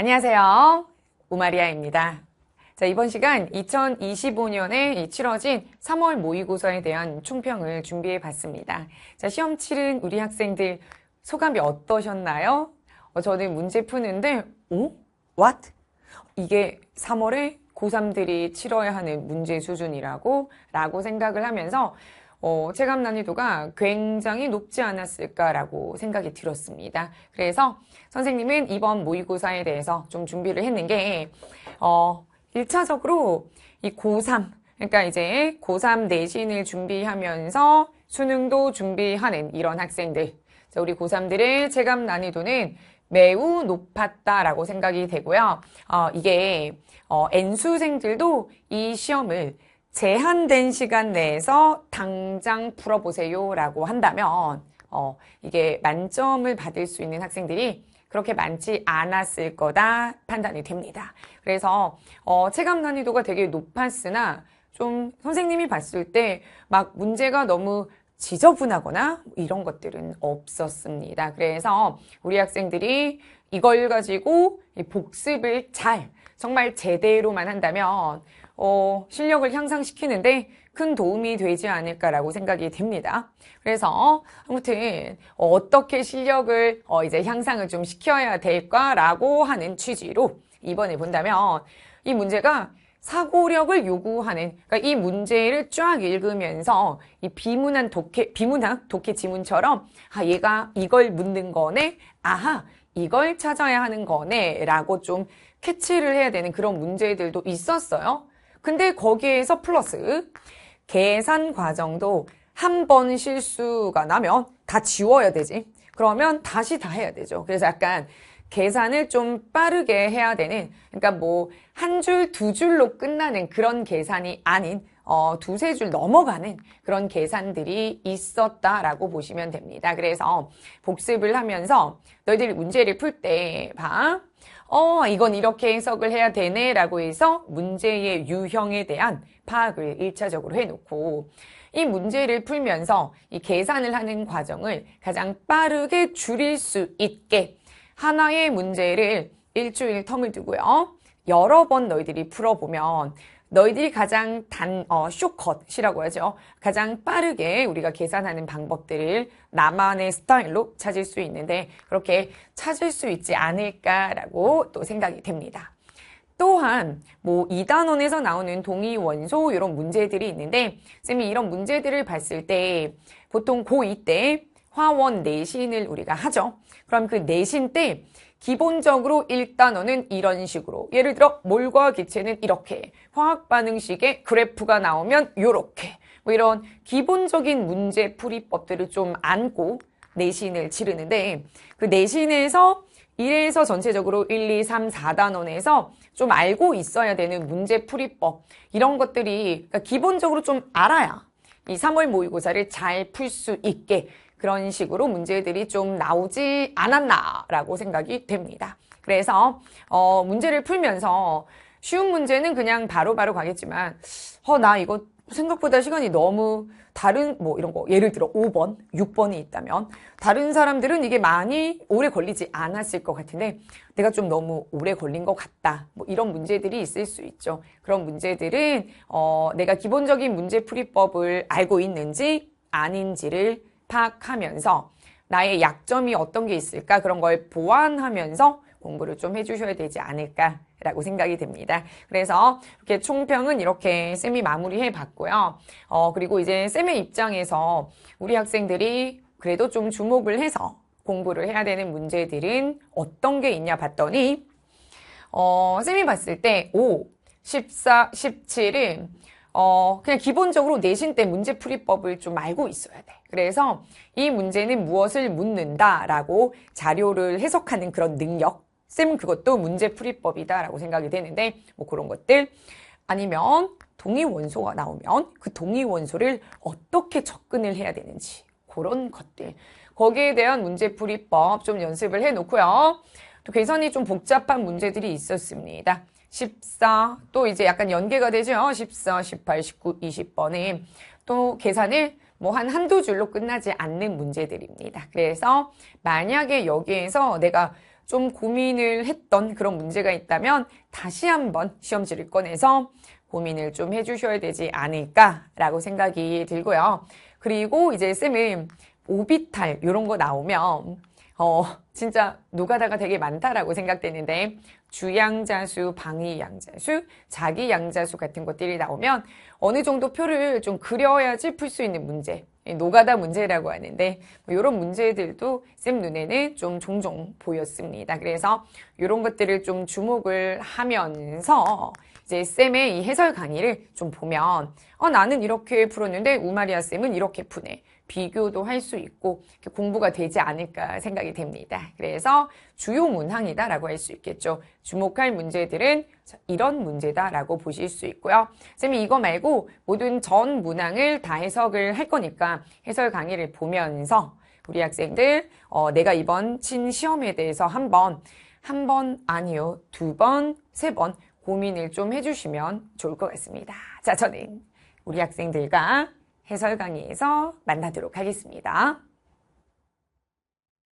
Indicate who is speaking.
Speaker 1: 안녕하세요. 오마리아입니다. 자, 이번 시간 2025년에 치러진 3월 모의고사에 대한 총평을 준비해 봤습니다. 자, 시험 치른 우리 학생들 소감이 어떠셨나요? 저는 문제 푸는데, What? 이게 3월에 고3들이 치러야 하는 문제 수준이라고 생각을 하면서 체감 난이도가 굉장히 높지 않았을까라고 생각이 들었습니다. 그래서 선생님은 이번 모의고사에 대해서 좀 준비를 했는 게 1차적으로 이 고3, 그러니까 이제 고3 내신을 준비하면서 수능도 준비하는 이런 학생들, 자, 우리 고3들의 체감 난이도는 매우 높았다라고 생각이 되고요. 이게 N수생들도 이 시험을 제한된 시간 내에서 당장 풀어보세요 라고 한다면 이게 만점을 받을 수 있는 학생들이 그렇게 많지 않았을 거다 판단이 됩니다. 그래서 체감 난이도가 되게 높았으나 좀 선생님이 봤을 때 막 문제가 너무 지저분하거나 이런 것들은 없었습니다. 그래서 우리 학생들이 이걸 가지고 복습을 정말 제대로만 한다면 실력을 향상시키는데 큰 도움이 되지 않을까라고 생각이 됩니다. 그래서 아무튼 어떻게 실력을 이제 향상을 좀 시켜야 될까라고 하는 취지로 이번에 본다면 이 문제가 사고력을 요구하는, 그러니까 이 문제를 쫙 읽으면서 이 비문학 독해 지문처럼 얘가 이걸 묻는 거네, 아하 이걸 찾아야 하는 거네 라고 좀 캐치를 해야 되는 그런 문제들도 있었어요. 근데 거기에서 플러스 계산 과정도 한 번 실수가 나면 다 지워야 되지. 그러면 다시 다 해야 되죠. 그래서 약간 계산을 좀 빠르게 해야 되는, 그러니까 뭐 한 줄, 두 줄로 끝나는 그런 계산이 아닌 두세 줄 넘어가는 그런 계산들이 있었다라고 보시면 됩니다. 그래서 복습을 하면서 너희들이 문제를 풀 때 봐. 이건 이렇게 해석을 해야 되네 라고 해서 문제의 유형에 대한 파악을 1차적으로 해놓고 이 문제를 풀면서 이 계산을 하는 과정을 가장 빠르게 줄일 수 있게 하나의 문제를 일주일 텀을 두고요. 여러 번 너희들이 풀어보면 너희들이 가장 숏컷이라고 하죠. 가장 빠르게 우리가 계산하는 방법들을 나만의 스타일로 찾을 수 있는데 그렇게 찾을 수 있지 않을까라고 또 생각이 됩니다. 또한 뭐 2단원에서 나오는 동의 원소 이런 문제들이 있는데 쌤이 이런 문제들을 봤을 때 보통 고2 때 화원 내신을 우리가 하죠. 그럼 그 내신 때 기본적으로 1단원은 이런 식으로, 예를 들어 몰과 기체는 이렇게, 화학반응식의 그래프가 나오면 요렇게, 뭐 이런 기본적인 문제풀이법들을 좀 안고 내신을 치르는데 그 내신에서 1에서 전체적으로 1, 2, 3, 4단원에서 좀 알고 있어야 되는 문제풀이법 이런 것들이 그러니까 기본적으로 좀 알아야 이 3월 모의고사를 잘 풀 수 있게 그런 식으로 문제들이 좀 나오지 않았나라고 생각이 됩니다. 그래서 문제를 풀면서 쉬운 문제는 그냥 바로바로 가겠지만 나 이거 생각보다 시간이 너무 다른 뭐 이런 거 예를 들어 5번, 6번이 있다면 다른 사람들은 이게 많이 오래 걸리지 않았을 것 같은데 내가 좀 너무 오래 걸린 것 같다. 뭐 이런 문제들이 있을 수 있죠. 그런 문제들은 내가 기본적인 문제풀이법을 알고 있는지 아닌지를 파악하면서 나의 약점이 어떤 게 있을까 그런 걸 보완하면서 공부를 좀 해주셔야 되지 않을까라고 생각이 됩니다. 그래서 이렇게 총평은 이렇게 쌤이 마무리해 봤고요. 그리고 이제 쌤의 입장에서 우리 학생들이 그래도 좀 주목을 해서 공부를 해야 되는 문제들은 어떤 게 있냐 봤더니 쌤이 봤을 때 5, 14, 17은 그냥 기본적으로 내신 때 문제풀이법을 좀 알고 있어야 돼. 그래서 이 문제는 무엇을 묻는다라고 자료를 해석하는 그런 능력. 쌤은 그것도 문제풀이법이다라고 생각이 되는데 뭐 그런 것들 아니면 동의 원소가 나오면 그 동의 원소를 어떻게 접근을 해야 되는지 그런 것들. 거기에 대한 문제풀이법 좀 연습을 해놓고요. 또 계산이 좀 복잡한 문제들이 있었습니다. 14, 또 이제 약간 연계가 되죠. 14, 18, 19, 20번에 또 계산을 뭐 한두 줄로 끝나지 않는 문제들입니다. 그래서 만약에 여기에서 내가 좀 고민을 했던 그런 문제가 있다면 다시 한번 시험지를 꺼내서 고민을 좀 해주셔야 되지 않을까라고 생각이 들고요. 그리고 이제 쌤은 오비탈 이런 거 나오면 진짜 노가다가 되게 많다라고 생각되는데 주양자수, 방위양자수, 자기양자수 같은 것들이 나오면 어느 정도 표를 좀 그려야지 풀 수 있는 문제, 노가다 문제라고 하는데 이런 문제들도 쌤 눈에는 좀 종종 보였습니다. 그래서 이런 것들을 좀 주목을 하면서 이제 쌤의 이 해설 강의를 좀 보면 나는 이렇게 풀었는데 우마리아 쌤은 이렇게 푸네. 비교도 할 수 있고 공부가 되지 않을까 생각이 됩니다. 그래서 주요 문항이다라고 할 수 있겠죠. 주목할 문제들은 이런 문제다라고 보실 수 있고요. 쌤이 이거 말고 모든 전 문항을 다 해석을 할 거니까 해설 강의를 보면서 우리 학생들 내가 이번 친 시험에 대해서 한 번 아니요, 2번, 3번 고민을 좀 해주시면 좋을 것 같습니다. 자, 저는 우리 학생들과 해설 강의에서 만나도록 하겠습니다.